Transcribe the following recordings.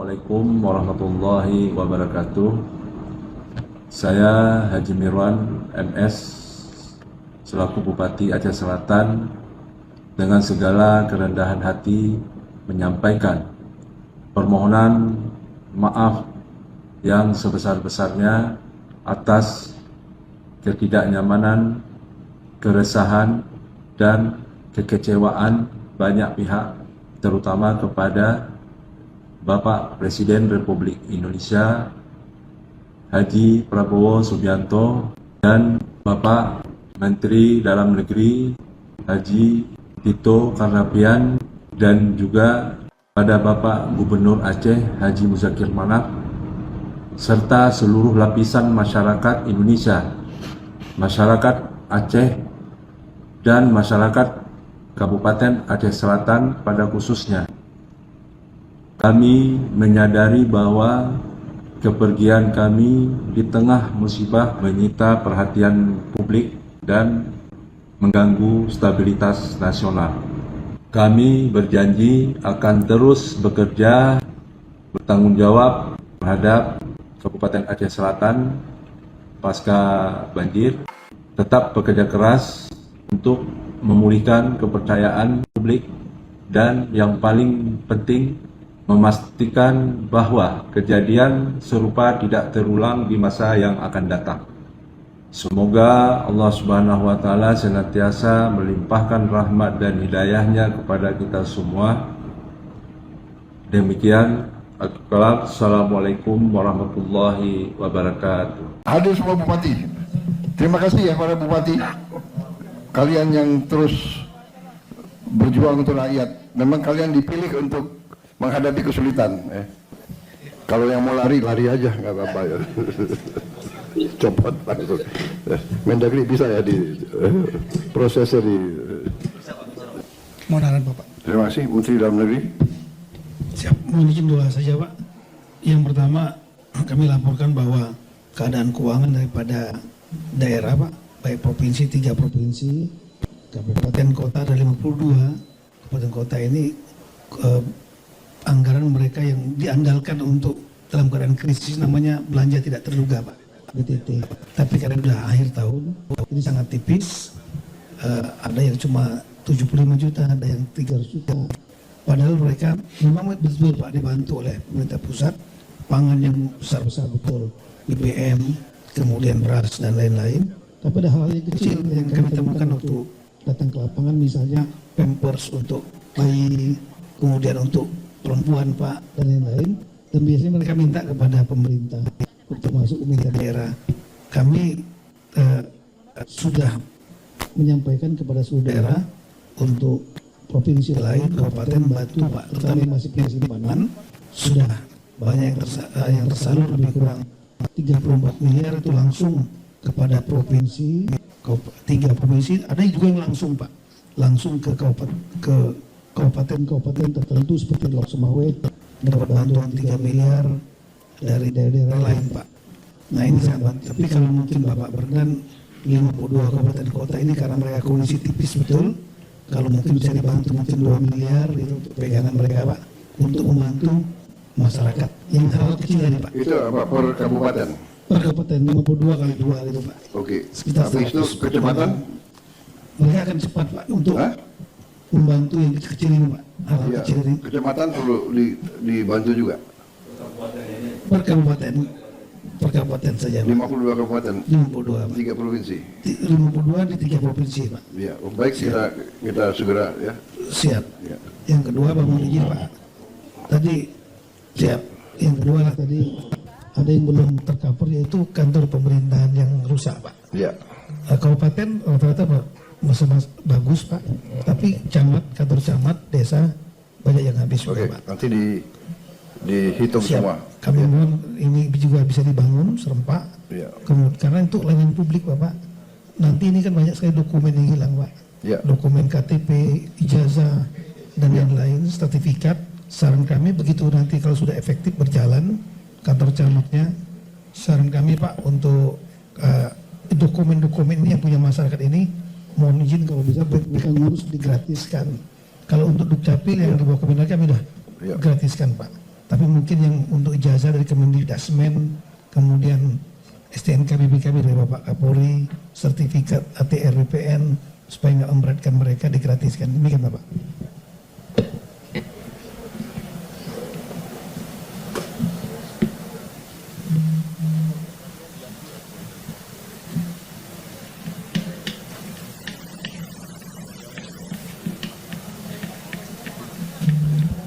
Assalamualaikum warahmatullahi wabarakatuh. Saya Haji Mirwan MS selaku Bupati Aceh Selatan dengan segala kerendahan hati menyampaikan permohonan maaf yang sebesar-besarnya atas ketidaknyamanan, keresahan, dan kekecewaan banyak pihak, terutama kepada Bapak Presiden Republik Indonesia Haji Prabowo Subianto dan Bapak Menteri Dalam Negeri Haji Tito Karnavian, dan juga pada Bapak Gubernur Aceh Haji Muzakir Manaf, serta seluruh lapisan masyarakat Indonesia, masyarakat Aceh, dan masyarakat Kabupaten Aceh Selatan pada khususnya. Kami menyadari bahwa kepergian kami di tengah musibah menyita perhatian publik dan mengganggu stabilitas nasional. Kami berjanji akan terus bekerja bertanggung jawab terhadap Kabupaten Aceh Selatan pasca banjir, tetap bekerja keras untuk memulihkan kepercayaan publik, dan yang paling penting memastikan bahwa kejadian serupa tidak terulang di masa yang akan datang. Semoga Allah Subhanahu wa Ta'ala senantiasa melimpahkan rahmat dan hidayahnya kepada kita semua. Demikian, Assalamualaikum warahmatullahi wabarakatuh. Hadir semua bupati. Terima kasih ya para bupati. Kalian yang terus berjuang untuk rakyat. Memang kalian dipilih untuk menghadapi kesulitan. Kalau yang mau lari, lari aja, nggak apa-apa ya. Copot langsung. Mendagri bisa ya di prosesnya di. Mohon Bapak. Terima kasih Menteri Dalam Negeri. Siap, mohon izin dua saja Pak. Yang pertama, kami laporkan bahwa keadaan keuangan daripada daerah Pak, baik provinsi, 3 provinsi, kabupaten kota ada 52. Kabupaten kota ini anggaran mereka yang diandalkan untuk dalam keadaan krisis namanya belanja tidak terduga Pak, BTT. Tapi karena sudah akhir tahun, ini sangat tipis. Ada yang cuma 75 juta, ada yang 300 juta. Padahal mereka memang betul Pak dibantu oleh pemerintah pusat, pangan yang besar-besar betul, BBM, kemudian beras dan lain-lain. Tapi ada hal yang kecil yang kami temukan waktu datang ke lapangan, misalnya pampers untuk bayi, kemudian untuk perempuan Pak, dan lain-lain. Dan biasanya mereka minta kepada pemerintah, termasuk pemerintah daerah. Kami sudah menyampaikan kepada seluruh daerah untuk provinsi lain, kabupaten Batu Pak, terutama yang masih punya simpanan, sudah banyak yang tersalur lebih kurang 34 miliar itu langsung kepada provinsi, 3 provinsi, ada juga yang langsung Pak, langsung ke kabupaten tertentu seperti Lok Semawe, dapat bantuan 3 miliar dari daerah-daerah lain Pak. Nah ini sangat, tapi kalau mungkin Bapak berkenan 52 kabupaten kota ini karena mereka kondisi tipis betul, kalau mungkin bisa dibantu mungkin 2 miliar itu untuk pegangan mereka Pak, untuk membantu masyarakat yang hal kecil tadi Pak. Itu apa per kabupaten? Per kabupaten 52 kali 2 itu Pak. Oke. Sekitar Tapi itu kecamatan? Mereka akan cepat Pak untuk membantu yang kecil-kecil ini Pak. Hal Ya, kecil ini. kecamatan perlu dibantu juga. Per kabupaten saja Pak. 52 kabupaten, 52 Pak. 3 provinsi. 52 di 3 provinsi Pak. Ya, baik kita segera ya. Siap. Ya. Yang kedua Pak, mohon izin Pak. Tadi siap. Yang kedua lah tadi ada yang belum tercover, yaitu kantor pemerintahan yang rusak Pak. Ya. Kabupaten rata-rata masih bagus Pak, tapi kantor camat, desa banyak yang habis. Oke, Pak. nanti dihitung Siap. semua. Kami mohon ini juga bisa dibangun serempak. Ya. Kemudian karena untuk layanan publik Bapak, nanti ini kan banyak sekali dokumen yang hilang Pak. Ya. Dokumen KTP, ijazah dan yang lain, sertifikat. Saran kami begitu nanti kalau sudah efektif berjalan kantor camatnya, saran kami Pak untuk dokumen-dokumen ini yang punya masyarakat ini, mohon izin kalau bisa mereka ngurus digratiskan. Kalau untuk Dukcapil yang di bawah Kementerian kami udah gratiskan Pak. Tapi mungkin yang untuk ijazah dari Kemendikdasmen, kemudian STNK BPKB dari Bapak Kapolri, sertifikat ATR BPN, supaya nggak memberatkan mereka, digratiskan. Demikian Bapak.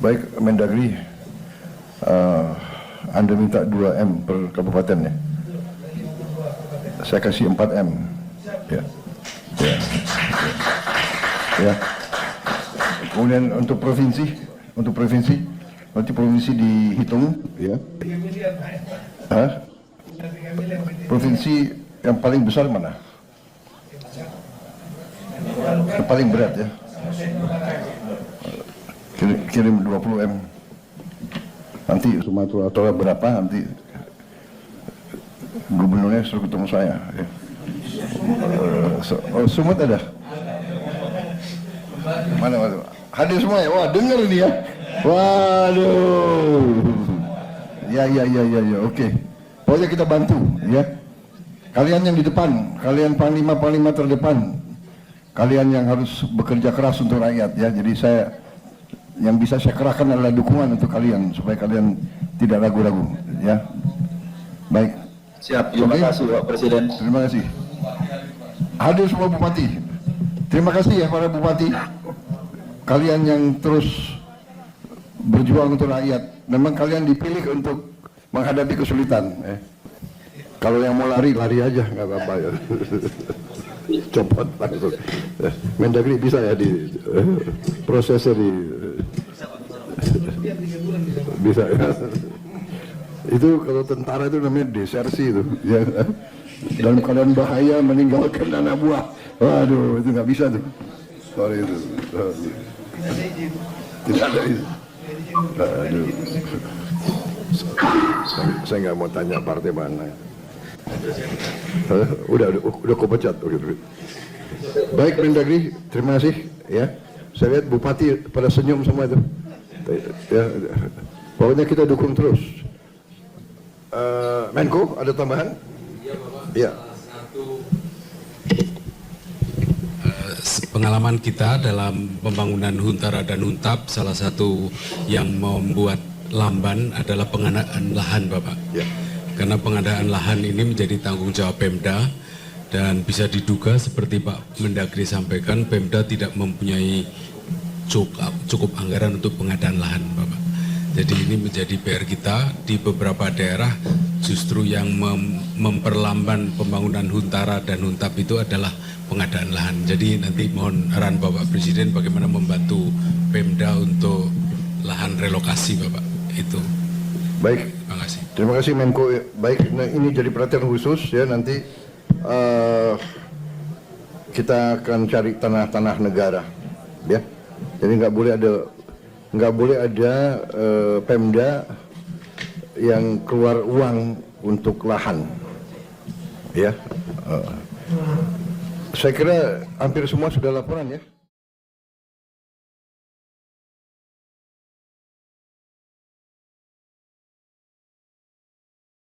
Baik, Mendagri, Anda minta 2M per kabupaten ya. Saya kasih 4M. Ya. Ya. Ya. Kemudian untuk provinsi, nanti provinsi dihitung ya. Hah? Provinsi yang paling besar mana? Yang paling berat ya. Kirim 20M. Nanti Sumatera Utara berapa, nanti gubernurnya suruh ketemu saya ya. Sumut ada? Mana? Hadir semua ya? Wah, dengar ini ya. Waduh. Ya, oke. Pokoknya kita bantu ya. Kalian yang di depan, kalian panglima terdepan, kalian yang harus bekerja keras untuk rakyat ya. Jadi yang bisa saya kerahkan adalah dukungan untuk kalian supaya kalian tidak ragu-ragu ya. Baik. Siap, terima kasih Pak Presiden. Terima kasih. Hadir semua bupati. Terima kasih ya para bupati. Kalian yang terus berjuang untuk rakyat. Memang kalian dipilih untuk menghadapi kesulitan. Kalau yang mau lari aja, nggak apa-apa ya. Copot langsung. Mendagri bisa ya di prosesnya bisa ya. Itu kalau tentara itu namanya desersi itu ya. Dalam keadaan bahaya meninggalkan anak buah. Waduh, itu nggak bisa tuh. Sorry itu. Tidak ada itu. Aduh. Saya nggak mau tanya partai mana. Udah kau pecat. Baik Mendagri, terima kasih ya. Saya lihat bupati pada senyum semua itu. Ya, pokoknya kita dukung terus. Menko ada tambahan? Iya Bapak. Ya. Pengalaman kita dalam pembangunan Huntara dan Huntap, salah satu yang membuat lamban adalah pengadaan lahan Bapak. Ya. Karena pengadaan lahan ini menjadi tanggung jawab Pemda dan bisa diduga seperti Pak Mendagri sampaikan, Pemda tidak mempunyai cukup anggaran untuk pengadaan lahan Bapak. Jadi ini menjadi PR kita di beberapa daerah, justru yang memperlamban pembangunan Huntara dan Huntap itu adalah pengadaan lahan. Jadi nanti mohon arahan Bapak Presiden bagaimana membantu Pemda untuk lahan relokasi Bapak. Itu. Baik. Terima kasih. Terima kasih Menko. Baik, nah ini jadi perhatian khusus ya, nanti kita akan cari tanah-tanah negara ya. Jadi nggak boleh ada Pemda yang keluar uang untuk lahan ya. Saya kira hampir semua sudah laporan ya.